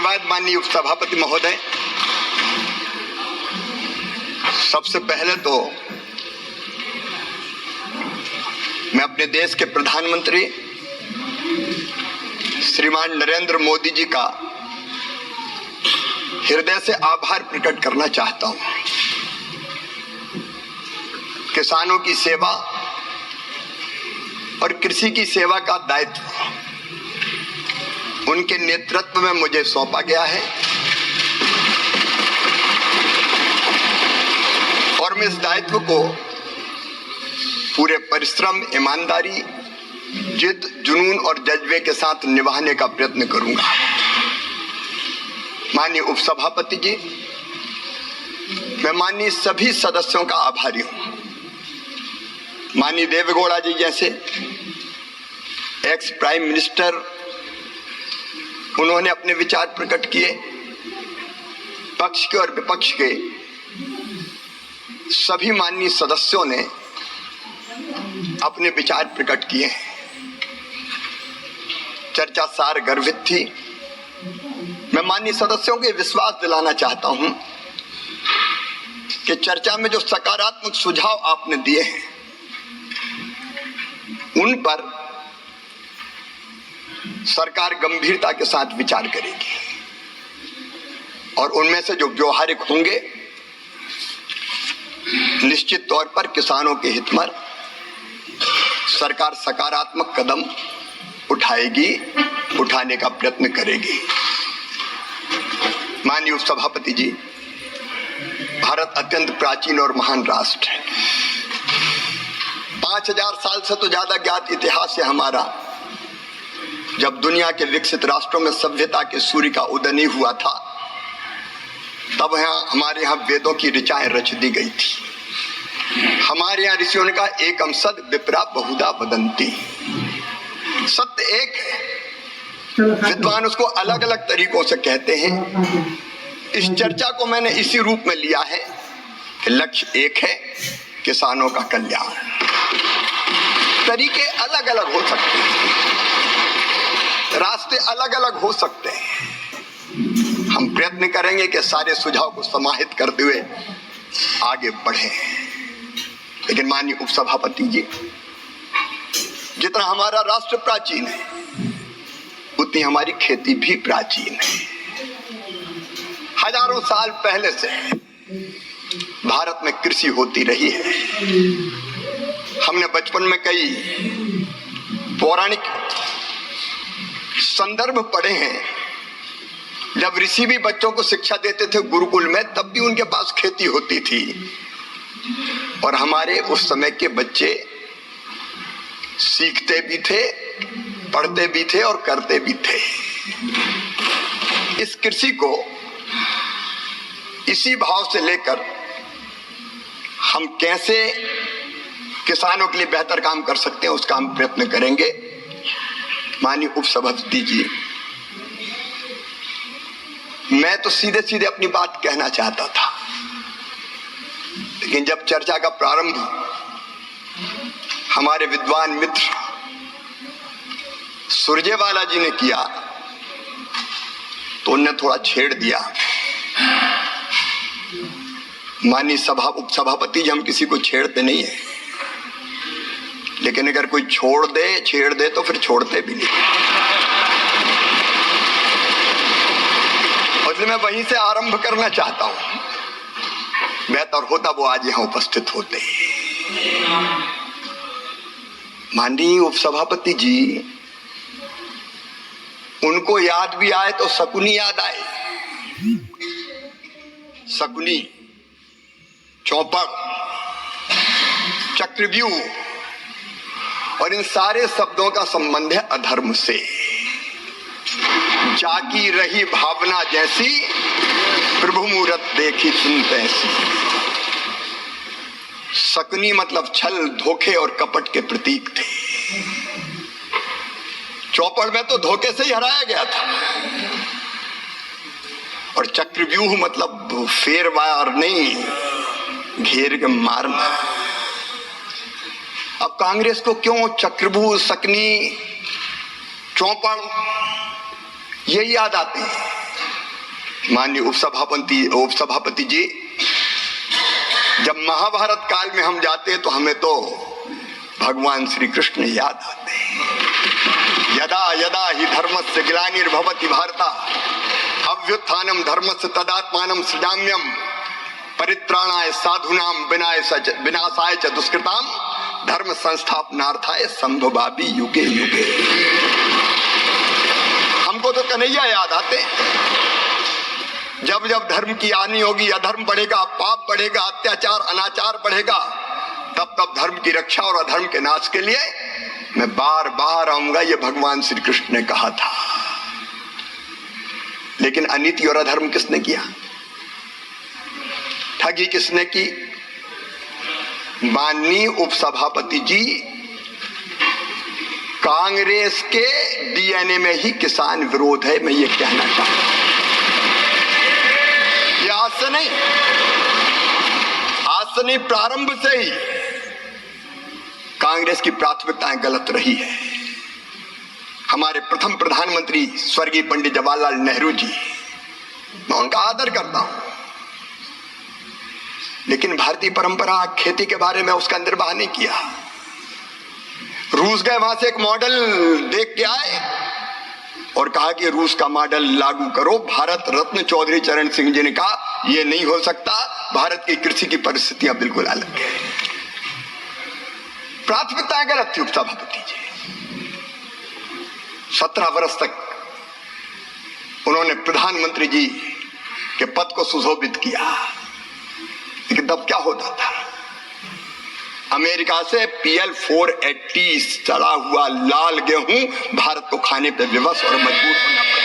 धन्यवाद माननीय उपसभापति महोदय। सबसे पहले तो मैं अपने देश के प्रधानमंत्री श्रीमान नरेंद्र मोदी जी का हृदय से आभार प्रकट करना चाहता हूं। किसानों की सेवा और कृषि की सेवा का दायित्व उनके नेतृत्व में मुझे सौंपा गया है और मैं इस दायित्व को पूरे परिश्रम, ईमानदारी, जिद, जुनून और जज्बे के साथ निभाने का प्रयत्न करूंगा। माननीय उपसभापति जी, मैं माननीय सभी सदस्यों का आभारी हूं। माननीय देवेगौड़ा जी जैसे एक्स प्राइम मिनिस्टर, उन्होंने अपने विचार प्रकट किए। पक्ष के और विपक्ष के सभी माननीय सदस्यों ने अपने विचार प्रकट किए। चर्चा सार गर्भित थी। मैं माननीय सदस्यों को विश्वास दिलाना चाहता हूं कि चर्चा में जो सकारात्मक सुझाव आपने दिए हैं उन पर सरकार गंभीरता के साथ विचार करेगी और उनमें से जो व्यवहारिक होंगे निश्चित तौर पर किसानों के हित में सरकार सकारात्मक कदम उठाएगी, उठाने का प्रयत्न करेगी। माननीय उपसभापति जी, भारत अत्यंत प्राचीन और महान राष्ट्र है। 5000 साल से तो ज्यादा ज्ञात इतिहास है हमारा। जब दुनिया के विकसित राष्ट्रों में सभ्यता के सूर्य का उदय नहीं हुआ था, तब हमारे यहाँ वेदों की ऋचाएं रच दी गई थी। हमारे यहाँ ऋषियों ने कहा एकम सद विप्रा बहुधा वदंती। सत्य एक है, विद्वान उसको अलग अलग तरीकों से कहते हैं। इस चर्चा को मैंने इसी रूप में लिया है कि लक्ष्य एक है, किसानों का कल्याण। तरीके अलग अलग हो सकते हैं, रास्ते अलग अलग हो सकते हैं। हम प्रयत्न करेंगे कि सारे सुझाव को समाहित करते हुए आगे बढ़े। लेकिन माननीय उपसभापति जी, जितना हमारा राष्ट्र प्राचीन है उतनी हमारी खेती भी प्राचीन है। हजारों साल पहले से भारत में कृषि होती रही है। हमने बचपन में कई पौराणिक संदर्भ पढ़े हैं। जब ऋषि भी बच्चों को शिक्षा देते थे गुरुकुल में, तब भी उनके पास खेती होती थी और हमारे उस समय के बच्चे सीखते भी थे, पढ़ते भी थे और करते भी थे। इस कृषि को इसी भाव से लेकर हम कैसे किसानों के लिए बेहतर काम कर सकते हैं, उसका हम प्रयत्न करेंगे। माननीय उपसभापति जी, मैं तो सीधे सीधे अपनी बात कहना चाहता था, लेकिन जब चर्चा का प्रारंभ हमारे विद्वान मित्र सुरजेवाला जी ने किया तो उन्होंने थोड़ा छेड़ दिया। माननीय उपसभापति जी, हम किसी को छेड़ते नहीं है, लेकिन अगर कोई छेड़ दे तो फिर छोड़ते भी नहीं। इसलिए मैं वहीं से आरंभ करना चाहता हूं। बेहतर होता वो आज यहां उपस्थित होते। माननीय उपसभापति जी, उनको याद भी आए तो शकुनी याद आए। शकुनी, चौपड़, चक्रव्यूह, और इन सारे शब्दों का संबंध है अधर्म से। जाकी रही भावना जैसी, प्रभु मूरत देखी सुन तैसी। शकुनी मतलब छल, धोखे और कपट के प्रतीक थे। चौपड़ में तो धोखे से ही हराया गया था। और चक्रव्यूह मतलब फेरवार नहीं, घेर के मारना। अब कांग्रेस को क्यों चक्रव्यूह, शकनी, चौपड़ ये याद आते हैं? माननीय उपसभापति जी, जब महाभारत काल में हम जाते हैं तो हमें तो भगवान श्री कृष्ण याद आते हैं। यदा यदा ही धर्मस्य ग्लानिर्भवति भारत अभ्युत्थानम धर्मस्य तदात्मानं सृजाम्यहम् परित्राणाय साधूनां विनाशाय च दुष्कृताम धर्म संस्थापनार्थाय संभवामि युगे युगे। हमको तो कन्हैया याद आते। जब जब धर्म की हानि होगी, अधर्म बढ़ेगा, पाप बढ़ेगा, अत्याचार अनाचार बढ़ेगा, तब तब धर्म की रक्षा और अधर्म के नाश के लिए मैं बार बार आऊंगा, ये भगवान श्री कृष्ण ने कहा था। लेकिन अनीति और अधर्म किसने किया? ठगी किसने की? माननीय उपसभापति जी, कांग्रेस के डीएनए में ही किसान विरोध है। मैं ये कहना चाहता हूं, ये आज से नहीं, प्रारंभ से ही कांग्रेस की प्राथमिकताएं गलत रही है। हमारे प्रथम प्रधानमंत्री स्वर्गीय पंडित जवाहरलाल नेहरू जी, मैं उनका आदर करता हूं, लेकिन भारतीय परंपरा खेती के बारे में उसका निर्वाह नहीं किया। रूस गए, वहां से एक मॉडल देख के आए और कहा कि रूस का मॉडल लागू करो। भारत रत्न चौधरी चरण सिंह जी ने कहा यह नहीं हो सकता, भारत की कृषि की परिस्थितियां बिल्कुल अलग है। प्राथमिकताएं गलत थी उपसभापति जी। 17 वर्ष तक उन्होंने प्रधानमंत्री जी के पद को सुशोभित किया, लेकिन तब क्या होता था? अमेरिका से PL-480 चढ़ा हुआ लाल गेहूं भारत को खाने पे विवश और मजबूर होना पड़ा।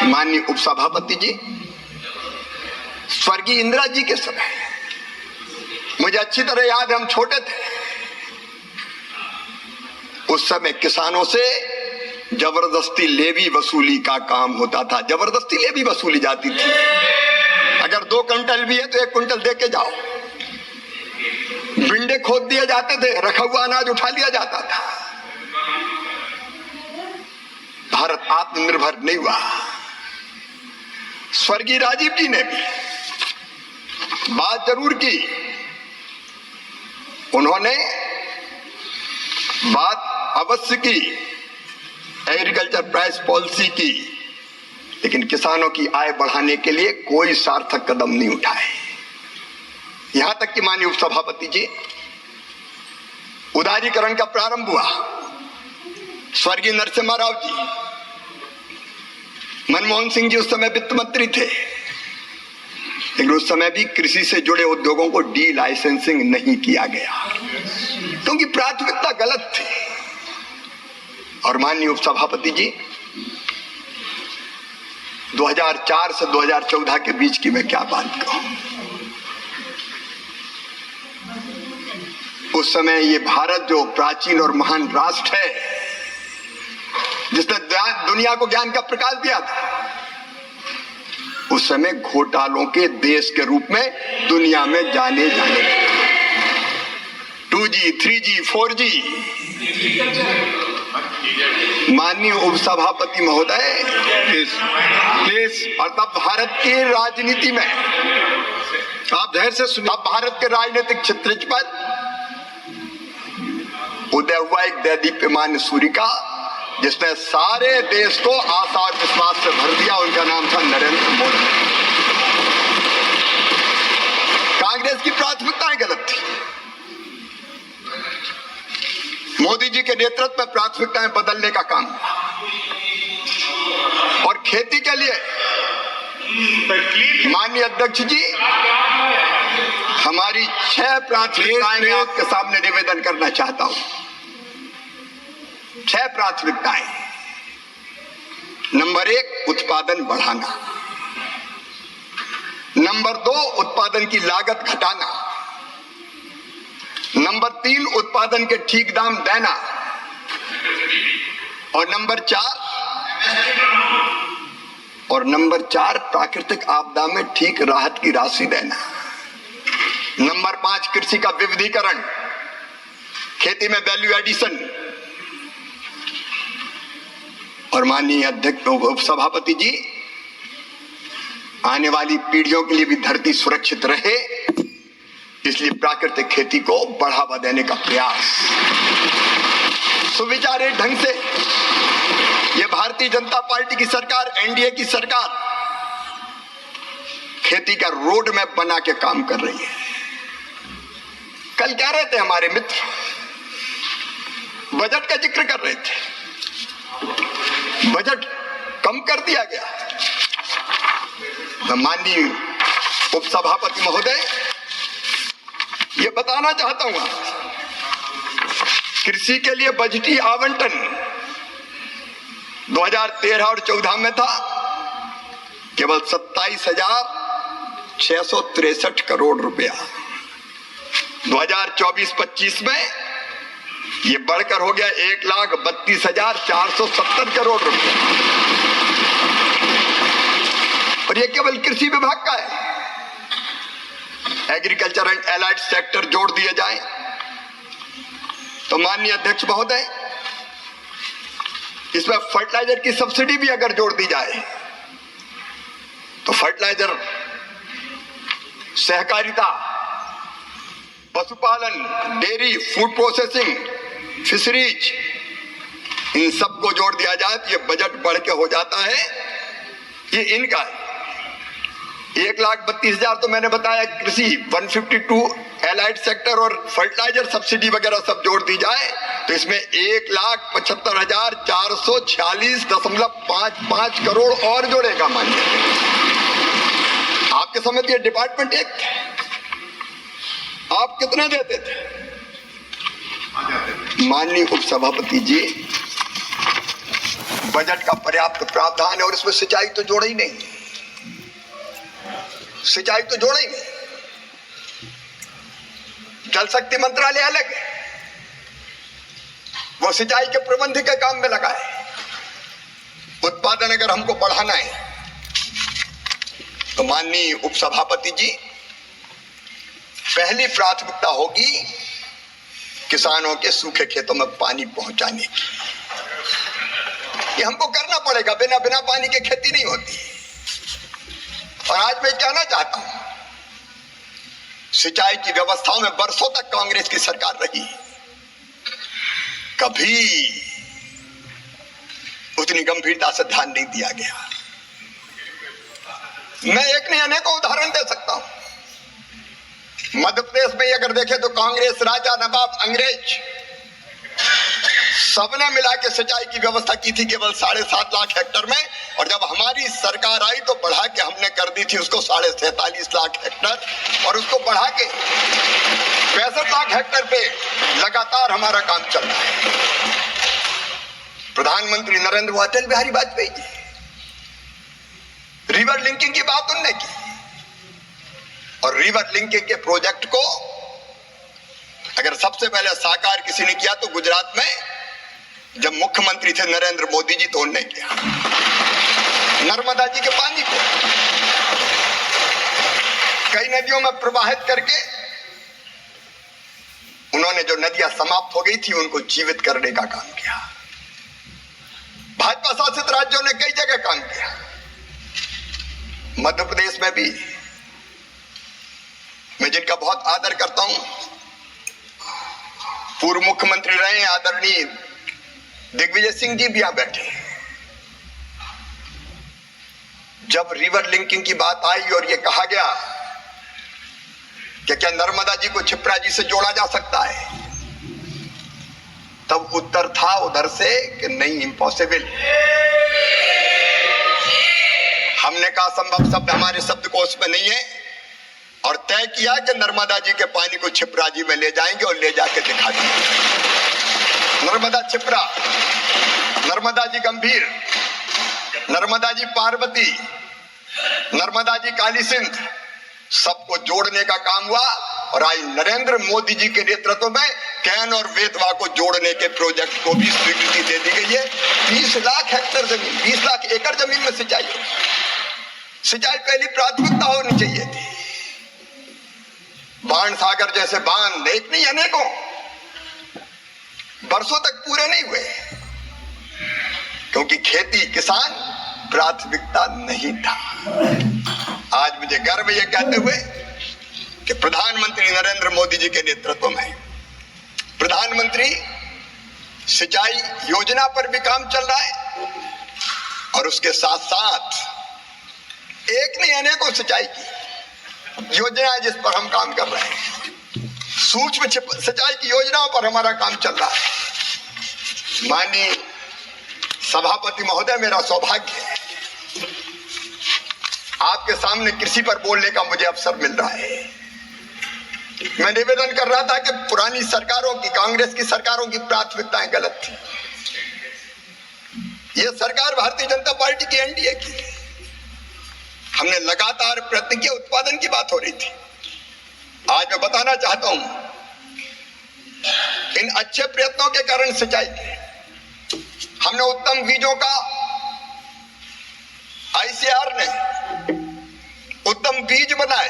माननीय उपसभापति जी, स्वर्गीय इंदिरा जी के समय, मुझे अच्छी तरह याद है, हम छोटे थे, उस समय किसानों से जबरदस्ती लेवी वसूली का काम होता था। जबरदस्ती लेवी वसूली जाती थी। अगर 2 क्विंटल भी है तो 1 क्विंटल दे के जाओ। बिंडे खोद दिए जाते थे, रखा हुआ अनाज उठा लिया जाता था। भारत आत्मनिर्भर नहीं हुआ। स्वर्गीय राजीव जी ने भी बात जरूर की, उन्होंने बात अवश्य की एग्रीकल्चर प्राइस पॉलिसी की, लेकिन किसानों की आय बढ़ाने के लिए कोई सार्थक कदम नहीं उठाए। यहां तक कि माननीय उपसभापति जी, उदारीकरण का प्रारंभ हुआ। स्वर्गीय नरसिम्हा राव जी, मनमोहन सिंह जी उस समय वित्त मंत्री थे, लेकिन उस समय भी कृषि से जुड़े उद्योगों को डी लाइसेंसिंग नहीं किया गया, क्योंकि प्राथमिकता गलत थी। और माननीय उपसभापति जी, 2004 से 2014 के बीच की मैं क्या बात कहूं। उस समय ये भारत जो प्राचीन और महान राष्ट्र है, जिसने दुनिया को ज्ञान का प्रकाश दिया था, उस समय घोटालों के देश के रूप में दुनिया में जाने 2G, 3G, 4G। माननीय उपसभापति महोदय, प्लीज। और तब भारत की राजनीति में, आप धैर्य से सुनिए, तब भारत के राजनीतिक क्षेत्र पर उदय हुआ एक दैदीप्यमान सूर्य का, जिसने सारे देश को आशा और विश्वास से भर दिया। उनका नाम था नरेंद्र मोदी। कांग्रेस की प्राथमिकताएं गलत थी। मोदी जी के नेतृत्व में प्राथमिकताएं बदलने का काम हुआ। और खेती के लिए माननीय अध्यक्ष जी, हमारी 6 प्राथमिकताएं मैं आपके सामने निवेदन करना चाहता हूं। 6 प्राथमिकताएं। नंबर 1, उत्पादन बढ़ाना। नंबर 2, उत्पादन की लागत घटाना। नंबर 3, उत्पादन के ठीक दाम देना। और नंबर 4, प्राकृतिक आपदा में ठीक राहत की राशि देना। नंबर 5, कृषि का विविधीकरण, खेती में वैल्यू एडिशन। और माननीय अध्यक्ष उपसभापति जी, आने वाली पीढ़ियों के लिए भी धरती सुरक्षित रहे, इसलिए प्राकृतिक खेती को बढ़ावा देने का प्रयास सुविचारित ढंग से ये भारतीय जनता पार्टी की सरकार, एनडीए की सरकार खेती का रोड मैप बना के काम कर रही है। कल कह रहे थे हमारे मित्र, बजट का जिक्र कर रहे थे, बजट कम कर दिया गया। मैं माननीय उपसभापति महोदय ये बताना चाहता हूं, कृषि के लिए बजटीय आवंटन 2013 और 14 में था केवल 27,663 करोड़ रुपया। 2024-25 में ये बढ़कर हो गया 1,32,470 करोड़ रुपया, और ये केवल कृषि विभाग का है। एग्रीकल्चर एंड एलाइड सेक्टर जोड़ दिए जाए तो माननीय अध्यक्ष महोदय, इसमें फर्टिलाइजर की सब्सिडी भी अगर जोड़ दी जाए तो फर्टिलाइजर, सहकारिता, पशुपालन, डेयरी, फूड प्रोसेसिंग, फिशरीज, इन सबको जोड़ दिया जाए तो ये बजट बढ़ के हो जाता है। ये इनका 1,32,000 तो मैंने बताया कृषि, 152 एलाइड सेक्टर और फर्टिलाइजर सब्सिडी वगैरह सब जोड़ दी जाए तो इसमें 1,75,446.55 करोड़ और जोड़ेगा। मानिए आपके समय ये डिपार्टमेंट एक थे, आप कितने देते थे? माननीय उपसभापति जी, बजट का पर्याप्त प्रावधान है और इसमें सिंचाई तो जोड़ा ही नहीं, सिंचाई तो जोड़ा ही नहीं। जल शक्ति मंत्रालय अलग है, वो सिंचाई के प्रबंध के काम में लगा है। उत्पादन अगर हमको बढ़ाना है तो माननीय उपसभापति जी, पहली प्राथमिकता होगी किसानों के सूखे खेतों में पानी पहुंचाने की। ये हमको करना पड़ेगा, बिना पानी के खेती नहीं होती। और आज मैं कहना चाहता हूं, सिंचाई की व्यवस्थाओं में बरसों तक कांग्रेस की सरकार रही, कभी उतनी गंभीरता से ध्यान नहीं दिया गया। मैं एक नहीं अनेकों उदाहरण दे सकता हूं। मध्य प्रदेश में अगर देखें तो कांग्रेस, राजा, नवाब, अंग्रेज सबने मिला के सिंचाई की व्यवस्था की थी केवल 7.5 लाख हेक्टर में, और जब हमारी सरकार आई तो बढ़ा के हमने कर दी थी उसको 43.5 लाख हेक्टर, और उसको बढ़ा के 65 लाख हेक्टर पे लगातार हमारा काम चल रहा है। प्रधानमंत्री नरेंद्र मोदी, अटल बिहारी वाजपेयी जी, रिवर लिंकिंग की बात उन्होंने की, और रिवर लिंकिंग के प्रोजेक्ट को अगर सबसे पहले साकार किसी ने किया तो गुजरात में जब मुख्यमंत्री थे नरेंद्र मोदी जी, तो उन्होंने किया। नर्मदा जी के पानी को कई नदियों में प्रवाहित करके उन्होंने जो नदियां समाप्त हो गई थी उनको जीवित करने का काम किया। भाजपा शासित राज्यों ने कई जगह काम किया, मध्य प्रदेश में भी। मैं जिनका बहुत आदर करता हूं, पूर्व मुख्यमंत्री रहे आदरणीय दिग्विजय सिंह जी भी यहां बैठे। जब रिवर लिंकिंग की बात आई और यह कहा गया कि क्या नर्मदा जी को क्षिप्रा जी से जोड़ा जा सकता है, तब उत्तर था उधर से कि नहीं, इम्पॉसिबल। हमने कहा संभव शब्द हमारे शब्दकोश में नहीं है, और तय किया कि नर्मदा जी के पानी को क्षिप्रा जी में ले जाएंगे और ले जाके दिखा देंगे। नर्मदा क्षिप्रा, नर्मदा जी गंभीर, नर्मदा जी पार्वती, नर्मदा जी काली सिंध, सबको जोड़ने का काम हुआ। और आज नरेंद्र मोदी जी के नेतृत्व में कैन और बेतवा को जोड़ने के प्रोजेक्ट को भी स्वीकृति दे दी गई है। 20 लाख हेक्टर जमीन, 20 लाख एकड़ जमीन में सिंचाई हो। सिंचाई पहली प्राथमिकता होनी चाहिए थी। बाण सागर जैसे बांध एक नहीं अनेकों बरसों तक पूरे नहीं हुए, क्योंकि खेती किसान प्राथमिकता नहीं था। आज मुझे गर्व ये कहते हुए कि प्रधानमंत्री नरेंद्र मोदी जी के नेतृत्व में प्रधानमंत्री सिंचाई योजना पर भी काम चल रहा है और उसके साथ साथ एक नहीं अनेकों सिंचाई की योजना है जिस पर हम काम कर रहे हैं। सूक्ष्म सिंचाई की योजनाओं पर हमारा काम चल रहा है। माननीय सभापति महोदय, मेरा सौभाग्य है आपके सामने कृषि पर बोलने का मुझे अवसर मिल रहा है। मैं निवेदन कर रहा था कि पुरानी सरकारों की, कांग्रेस की सरकारों की प्राथमिकताएं गलत थी। यह सरकार भारतीय जनता पार्टी की, एनडीए की। हमने लगातार प्रयत्न किए, उत्पादन की बात हो रही थी। आज मैं बताना चाहता हूं, इन अच्छे प्रयत्नों के कारण सिंचाई हमने उत्तम बीजों का आईसीआर ने उत्तम बीज बनाए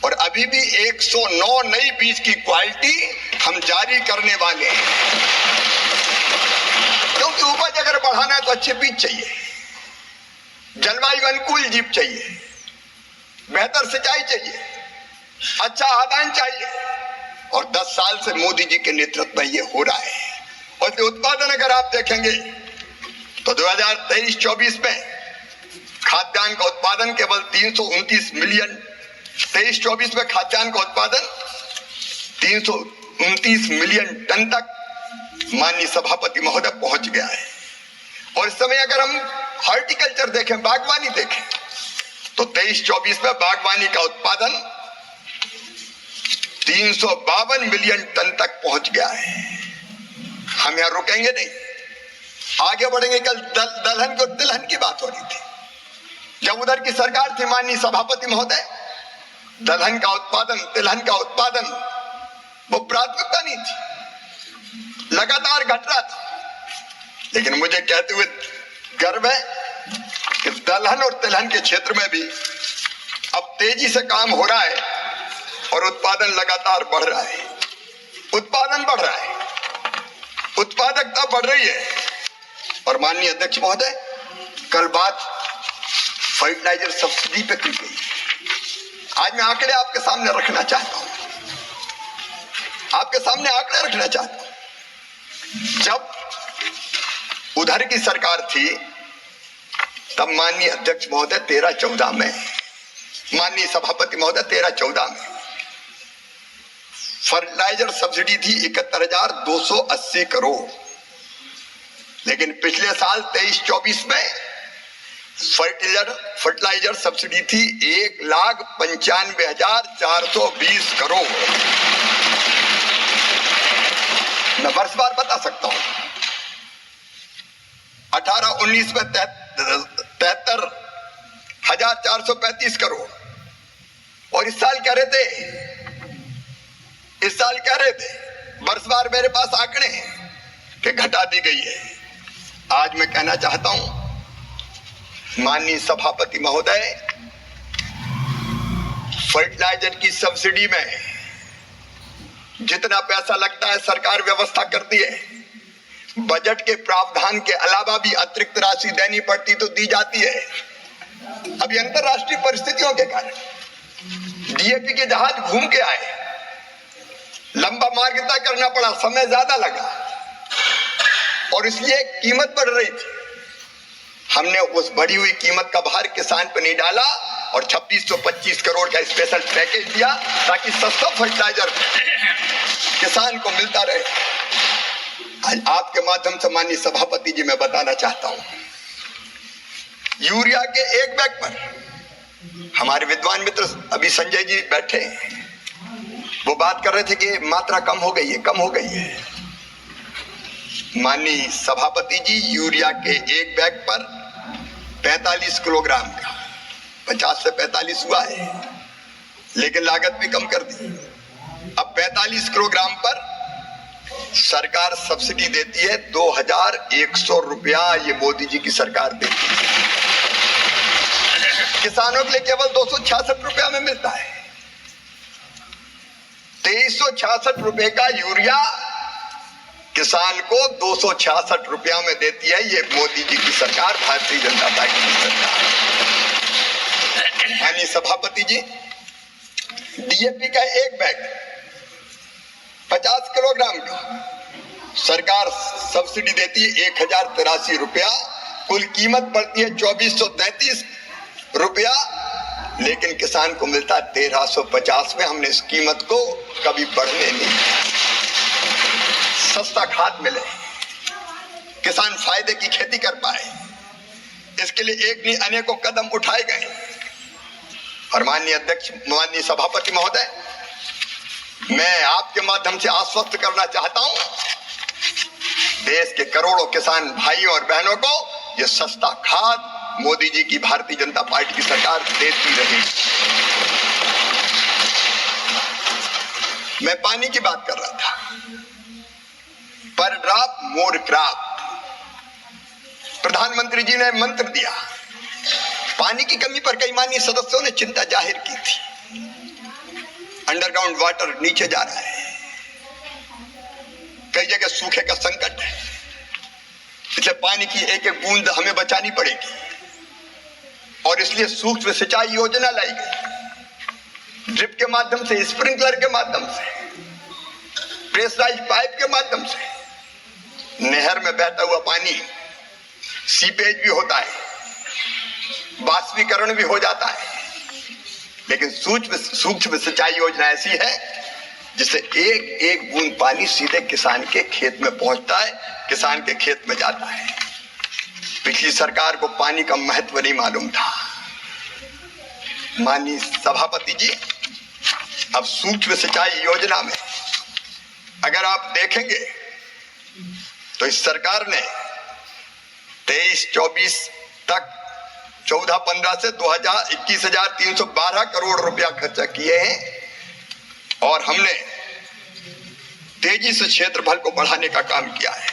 और अभी भी 109 नई बीज की क्वालिटी हम जारी करने वाले हैं। क्योंकि उपज अगर बढ़ाना है तो अच्छे बीज चाहिए, जलवायु अनुकूल जीव चाहिए, बेहतर सिंचाई चाहिए, अच्छा आदान चाहिए और 10 साल से मोदी जी के नेतृत्व में ये हो रहा है। और उत्पादन अगर आप देखेंगे तो 2023-24 में खाद्यान्न का उत्पादन केवल 329 मिलियन, 23-24 में खाद्यान्न का उत्पादन 329 मिलियन टन तक माननीय सभापति महोदय पहुंच गया है। और इस समय अगर हम हॉर्टिकल्चर देखें, बागवानी देखें, तो 23-24 में बागवानी का उत्पादन 352 मिलियन टन तक पहुंच गया है। हम यहां रुकेंगे नहीं, आगे बढ़ेंगे। कल दलहन और तिलहन की बात हो रही थी। जब उधर की सरकार थी माननीय सभापति महोदय, दलहन का उत्पादन, तिलहन का उत्पादन वो प्राथमिकता नहीं थी, लगातार घट रहा था। लेकिन मुझे कहते हुए गर्व है कि दलहन और तिलहन के क्षेत्र में भी अब तेजी से काम हो रहा है और उत्पादन लगातार बढ़ रहा है। उत्पादन बढ़ रहा है, उत्पादकता बढ़ रही है। और माननीय अध्यक्ष महोदय, कल बात फर्टिलाइजर सब्सिडी पे की गई। आज मैं आंकड़े आपके सामने रखना चाहता हूं, आपके सामने आंकड़े रखना चाहता हूं। जब उधर की सरकार थी तब माननीय अध्यक्ष महोदय 13-14 में, माननीय सभापति महोदय 13-14 में फर्टिलाइजर सब्सिडी थी 71,280 करोड़। लेकिन पिछले साल 23-24 में फर्टिलाइजर सब्सिडी थी 1,95,420 करोड़। मैं वर्षवार बता सकता हूं। 18-19 में 73,435 करोड़। और इस साल कह रहे थे, वर्षवार मेरे पास आंकड़े हैं कि घटा दी गई है। आज मैं कहना चाहता हूं माननीय सभापति महोदय, फर्टिलाइजर की सब्सिडी में जितना पैसा लगता है सरकार व्यवस्था करती है। बजट के प्रावधान के अलावा भी अतिरिक्त राशि देनी पड़ती तो दी जाती है। अभी अंतरराष्ट्रीय परिस्थितियों के कारण डीएपी के जहाज घूम के आए, लंबा मार्ग तय करना पड़ा, समय ज्यादा लगा और इसलिए कीमत बढ़ रही थी। हमने उस बढ़ी हुई कीमत का भार किसान पर नहीं डाला और 2625 करोड़ का स्पेशल पैकेज दिया ताकि सस्ता फर्टिलाइजर किसान को मिलता रहे। आज आपके माध्यम से माननीय सभापति जी मैं बताना चाहता हूं, यूरिया के एक बैग पर हमारे विद्वान मित्र अभी संजय जी बैठे हैं, वो बात कर रहे थे कि मात्रा कम हो गई है। माननीय सभापति जी, यूरिया के एक बैग पर 45 किलोग्राम का 50 से 45 हुआ है, लेकिन लागत भी कम कर दी। अब 45 किलोग्राम पर सरकार सब्सिडी देती है 2,100 रुपया। ये मोदी जी की सरकार देती है। किसानों के लिए केवल 266 रुपया में मिलता है। 2366 रुपए का यूरिया किसान को 266 रुपया में देती है ये मोदी जी की सरकार, भारतीय जनता पार्टी की सरकार। माननीय सभापति जी, डीएपी का एक बैग 50 किलोग्राम का सरकार सब्सिडी देती है 1083 रुपया, कुल कीमत पड़ती है 2433 रुपया, लेकिन किसान को मिलता है 1350 में। हमने इस कीमत को कभी बढ़ने नहीं दिया। सस्ता खाद मिले, किसान फायदे की खेती कर पाए, इसके लिए एक नहीं अनेकों कदम उठाए गए। और माननीय अध्यक्ष, माननीय सभापति महोदय, मैं आपके माध्यम से आश्वस्त करना चाहता हूं, देश के करोड़ों किसान भाइयों और बहनों को यह सस्ता खाद मोदी जी की भारतीय जनता पार्टी की सरकार देती रही। मैं पानी की बात कर रहा था, पर ड्रॉप मोर क्रॉप, प्रधानमंत्री जी ने मंत्र दिया। पानी की कमी पर कई माननीय सदस्यों ने चिंता जाहिर की थी। अंडरग्राउंड वाटर नीचे जा रहा है, कई जगह सूखे का संकट है, इसलिए पानी की एक एक बूंद हमें बचानी पड़ेगी और इसलिए सूक्ष्म सिंचाई योजना लाई गई। ड्रिप के माध्यम से, स्प्रिंकलर के माध्यम से, प्रेशराइज्ड पाइप के माध्यम से नहर में बहता हुआ पानी सीपेज भी होता है, बाष्पीकरण भी हो जाता है, लेकिन सूक्ष्म सिंचाई योजना ऐसी है जिससे एक एक बूंद पानी सीधे किसान के खेत में पहुंचता है, किसान के खेत में जाता है। पिछली सरकार को पानी का महत्व नहीं मालूम था। माननीय सभापति जी, अब सूक्ष्म सिंचाई योजना में अगर आप देखेंगे तो इस सरकार ने 23-24 तक 14-15 से 21,312 करोड़ रुपया खर्चा किए हैं और हमने तेजी से क्षेत्रफल को बढ़ाने का काम किया है।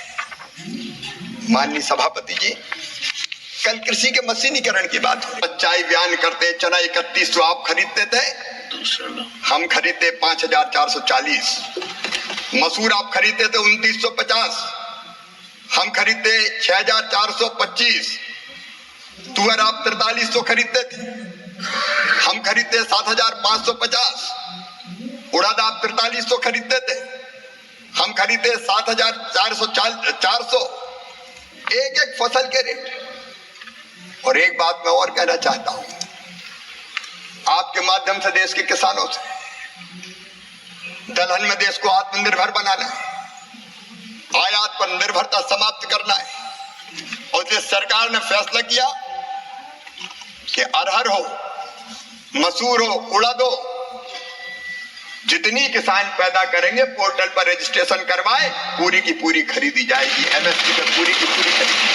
माननीय सभापति जी, कल कृषि के मशीनीकरण की बात हुई। चाय बयान करते, चना 3100 आप खरीदते थे, हम खरीदते 5,440। मसूर आप खरीदते थे 2,950, हम खरीदते 6,425। तुअर आप 4300 खरीदते थे, हम खरीदते 7,550। उड़द आप 4300 खरीदते थे, हम खरीदते 7,400। एक एक फसल के रेट। और एक बात मैं और कहना चाहता हूं, आपके माध्यम से देश के किसानों से, दलहन में देश को आत्मनिर्भर बनाना है, आयात पर निर्भरता समाप्त करना है। और इसलिए सरकार ने फैसला किया कि अरहर हो, मसूर हो, उड़द हो, जितनी किसान पैदा करेंगे पोर्टल पर रजिस्ट्रेशन करवाए, पूरी की पूरी खरीदी जाएगी। एमएसपी पे पूरी की पूरी खरीदी।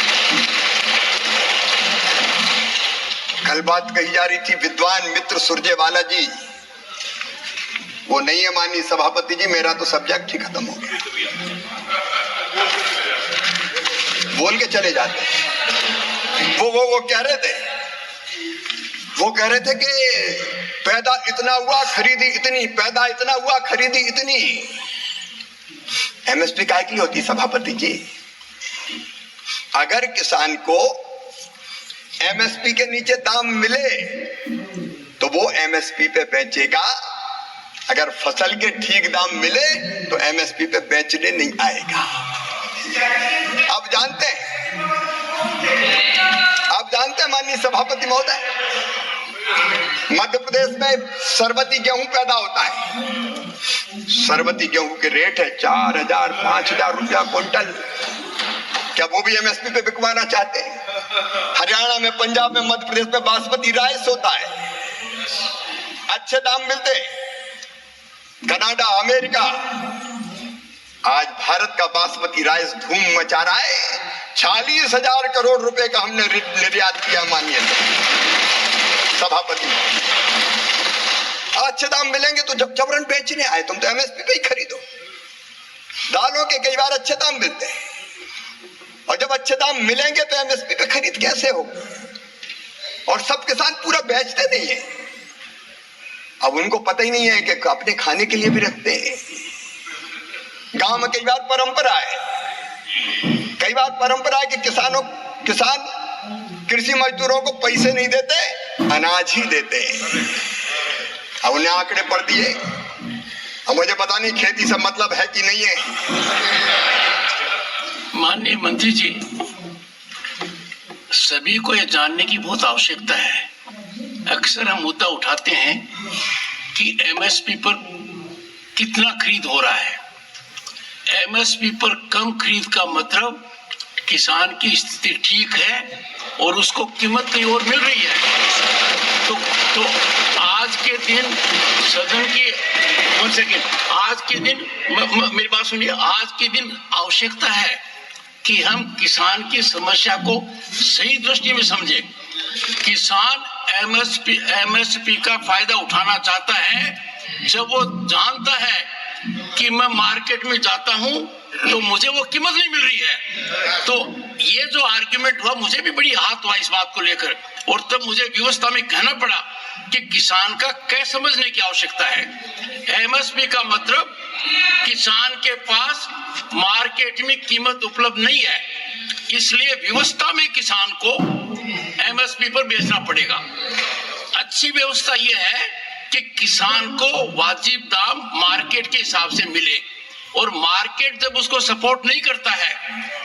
कल बात कही जा रही थी विद्वान मित्र सुरजेवाला जी, वो नहीं है माननीय सभापति जी, मेरा तो सब्जेक्ट ही खत्म हो गया, बोल के चले जाते हैं। वो कह रहे थे, वो कह रहे थे कि पैदा इतना हुआ खरीदी इतनी, पैदा इतना हुआ खरीदी इतनी। एमएसपी काय की होती सभापति जी? अगर किसान को एमएसपी के नीचे दाम मिले तो वो एमएसपी पे बेचेगा, अगर फसल के ठीक दाम मिले तो एमएसपी पे बेचने नहीं आएगा। अब जानते हैं माननीय सभापति महोदय, मध्य प्रदेश में सरबती गेहूं पैदा होता है। सरबती गेहूं के रेट है 4,000-5,000 रुपया क्विंटल। क्या वो भी एमएसपी पे बिकवाना चाहते हैं? हरियाणा में, पंजाब में, मध्य प्रदेश में बासमती राइस होता है, अच्छे दाम मिलते हैं। कनाडा, अमेरिका, आज भारत का बासमती राइस धूम मचा रहा है। 40,000 करोड़ रुपए का हमने निर्यात किया माननीय सभापति। अच्छे दाम मिलेंगे तो जब जबरन बेचने आए तुम तो एमएसपी पे ही खरीदो। दालों के कई बार अच्छे दाम मिलते हैं और जब अच्छे दाम मिलेंगे तो एमएसपी पे खरीद कैसे हो? और सब किसान पूरा बेचते नहीं है। अब उनको पता ही नहीं है कि अपने खाने के लिए भी रखते हैं। गांव में कई बार परंपरा है बात परंपरा है कि किसान कृषि मजदूरों को पैसे नहीं देते, अनाज ही देते हैं। अब उन्हें आंकड़े पढ़ दिए। अब मुझे पता नहीं खेती से मतलब है कि नहीं है। माननीय मंत्री जी, सभी को यह जानने की बहुत आवश्यकता है। अक्सर हम मुद्दा उठाते हैं कि एमएसपी पर कितना खरीद हो रहा है। एमएसपी पर कम खरीद का मतलब किसान की स्थिति ठीक है और उसको कीमत कहीं और मिल रही है। तो आज के दिन सदन की आज के दिन मेरी बात सुनिए, आज के दिन आवश्यकता है कि हम किसान की समस्या को सही दृष्टि में समझें। किसान एमएसपी का फायदा उठाना चाहता है जब वो जानता है कि मैं मार्केट में जाता हूं तो मुझे वो कीमत नहीं मिल रही है। तो ये जो आर्ग्यूमेंट हुआ, मुझे भी बड़ी आहत हुआ इस बात को लेकर, और तब मुझे व्यवस्था में कहना पड़ा कि किसान का क्या समझने की आवश्यकता है। एमएसपी का मतलब किसान के पास मार्केट में कीमत उपलब्ध नहीं है, इसलिए व्यवस्था में किसान को एमएसपी पर बेचना पड़ेगा। अच्छी व्यवस्था यह है कि किसान को वाजिब दाम मार्केट के हिसाब से मिले, और मार्केट जब उसको सपोर्ट नहीं करता है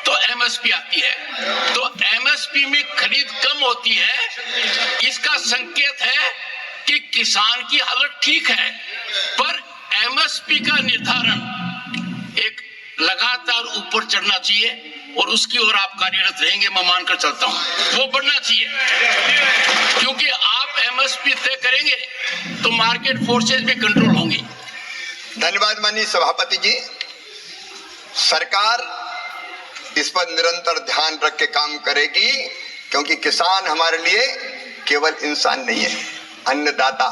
तो एमएसपी आती है। तो एमएसपी में खरीद कम होती है, इसका संकेत है कि किसान की हालत ठीक है। पर एमएसपी का निर्धारण एक लगातार ऊपर चढ़ना चाहिए और उसकी ओर आप कार्यरत रहेंगे, मैं मानकर चलता हूं। वो बढ़ना चाहिए, क्योंकि आप एमएसपी तय करेंगे तो मार्केट फोर्सेज में कंट्रोल होंगी। धन्यवाद माननीय सभापति जी। सरकार इस पर निरंतर ध्यान रख के काम करेगी, क्योंकि किसान हमारे लिए केवल इंसान नहीं है, अन्नदाता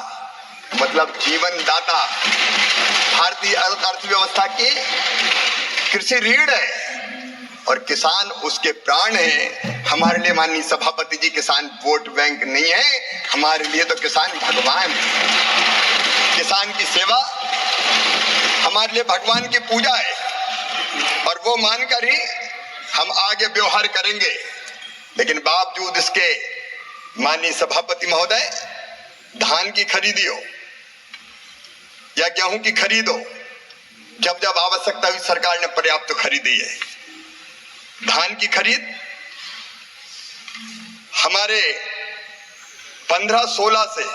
मतलब जीवन दाता। भारतीय अर्थव्यवस्था की कृषि रीढ़ है और किसान उसके प्राण है। हमारे लिए माननीय सभापति जी किसान वोट बैंक नहीं है, हमारे लिए तो किसान भगवान है। किसान की सेवा हमारे लिए भगवान की पूजा है, और वो मानकर ही हम आगे व्यवहार करेंगे। लेकिन बावजूद इसके माननीय सभापति महोदय, धान की खरीदी हो या गेहूं की खरीद हो, जब जब आवश्यकता हुई सरकार ने पर्याप्त तो खरीदी है। धान की खरीद हमारे 15-16 से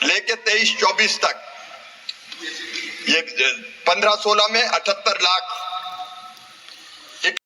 लेके 23-24 तक, ये 15-16 में 78 लाख